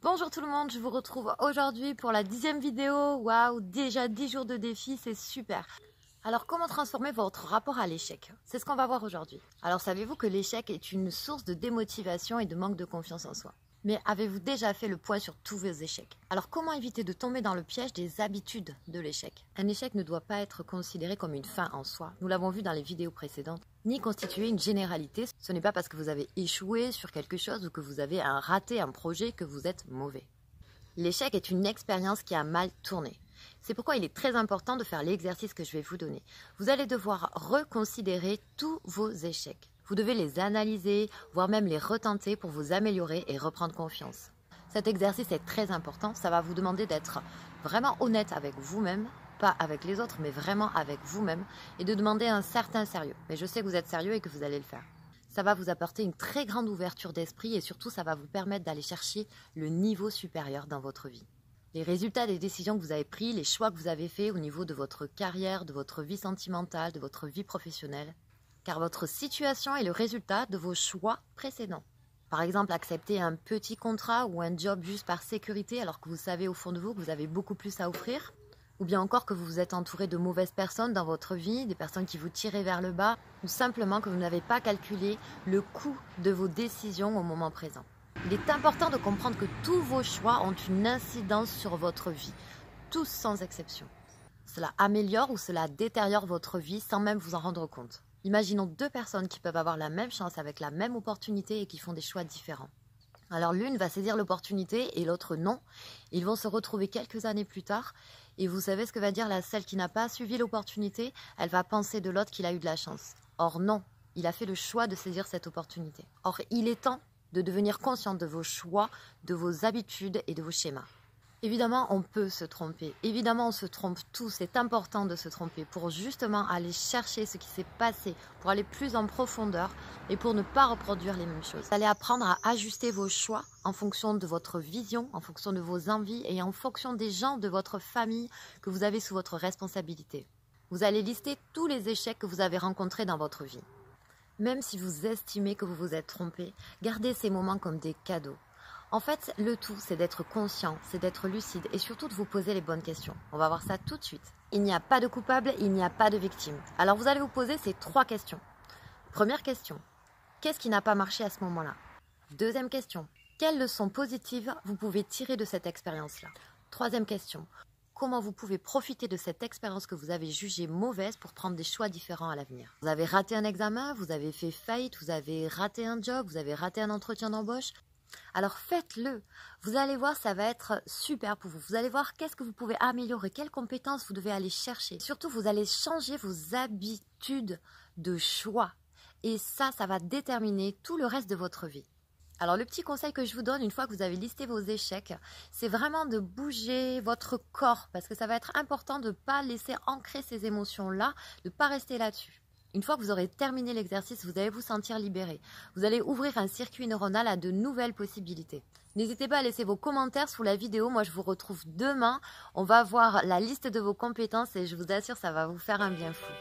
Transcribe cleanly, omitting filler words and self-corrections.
Bonjour tout le monde, je vous retrouve aujourd'hui pour la 10e vidéo. Waouh, déjà 10 jours de défi, c'est super. Alors comment transformer votre rapport à l'échec? C'est ce qu'on va voir aujourd'hui. Alors savez-vous que l'échec est une source de démotivation et de manque de confiance en soi? Mais avez-vous déjà fait le point sur tous vos échecs? Alors comment éviter de tomber dans le piège des habitudes de l'échec? Un échec ne doit pas être considéré comme une fin en soi. Nous l'avons vu dans les vidéos précédentes. Ni constituer une généralité. Ce n'est pas parce que vous avez échoué sur quelque chose ou que vous avez raté un projet que vous êtes mauvais. L'échec est une expérience qui a mal tourné. C'est pourquoi il est très important de faire l'exercice que je vais vous donner. Vous allez devoir reconsidérer tous vos échecs. Vous devez les analyser, voire même les retenter pour vous améliorer et reprendre confiance. Cet exercice est très important. Ça va vous demander d'être vraiment honnête avec vous-même, pas avec les autres, mais vraiment avec vous-même, et de demander un certain sérieux. Mais je sais que vous êtes sérieux et que vous allez le faire. Ça va vous apporter une très grande ouverture d'esprit et surtout, ça va vous permettre d'aller chercher le niveau supérieur dans votre vie. Les résultats des décisions que vous avez prises, les choix que vous avez faits au niveau de votre carrière, de votre vie sentimentale, de votre vie professionnelle, car votre situation est le résultat de vos choix précédents. Par exemple, accepter un petit contrat ou un job juste par sécurité alors que vous savez au fond de vous que vous avez beaucoup plus à offrir. Ou bien encore que vous vous êtes entouré de mauvaises personnes dans votre vie, des personnes qui vous tiraient vers le bas, ou simplement que vous n'avez pas calculé le coût de vos décisions au moment présent. Il est important de comprendre que tous vos choix ont une incidence sur votre vie, tous sans exception. Cela améliore ou cela détériore votre vie sans même vous en rendre compte. Imaginons deux personnes qui peuvent avoir la même chance avec la même opportunité et qui font des choix différents. Alors l'une va saisir l'opportunité et l'autre non. Ils vont se retrouver quelques années plus tard et vous savez ce que va dire celle qui n'a pas suivi l'opportunité? Elle va penser de l'autre qu'il a eu de la chance. Or non, il a fait le choix de saisir cette opportunité. Or il est temps de devenir conscient de vos choix, de vos habitudes et de vos schémas. Évidemment, on peut se tromper. Évidemment, on se trompe tous. C'est important de se tromper pour justement aller chercher ce qui s'est passé, pour aller plus en profondeur et pour ne pas reproduire les mêmes choses. Vous allez apprendre à ajuster vos choix en fonction de votre vision, en fonction de vos envies et en fonction des gens de votre famille que vous avez sous votre responsabilité. Vous allez lister tous les échecs que vous avez rencontrés dans votre vie. Même si vous estimez que vous vous êtes trompé, gardez ces moments comme des cadeaux. En fait, le tout, c'est d'être conscient, c'est d'être lucide et surtout de vous poser les bonnes questions. On va voir ça tout de suite. Il n'y a pas de coupable, il n'y a pas de victime. Alors vous allez vous poser ces 3 questions. Première question, qu'est-ce qui n'a pas marché à ce moment-là? Deuxième question, quelles leçons positives vous pouvez tirer de cette expérience-là? Troisième question, comment vous pouvez profiter de cette expérience que vous avez jugée mauvaise pour prendre des choix différents à l'avenir? Vous avez raté un examen, vous avez fait faillite, vous avez raté un job, vous avez raté un entretien d'embauche. Alors faites-le, vous allez voir, ça va être super pour vous. Vous allez voir qu'est-ce que vous pouvez améliorer, quelles compétences vous devez aller chercher. Surtout, vous allez changer vos habitudes de choix. Et ça va déterminer tout le reste de votre vie. Alors le petit conseil que je vous donne une fois que vous avez listé vos échecs, c'est vraiment de bouger votre corps. Parce que ça va être important de ne pas laisser ancrer ces émotions-là, de ne pas rester là-dessus. Une fois que vous aurez terminé l'exercice, vous allez vous sentir libéré. Vous allez ouvrir un circuit neuronal à de nouvelles possibilités. N'hésitez pas à laisser vos commentaires sous la vidéo. Moi, je vous retrouve demain. On va voir la liste de vos compétences et je vous assure, ça va vous faire un bien fou.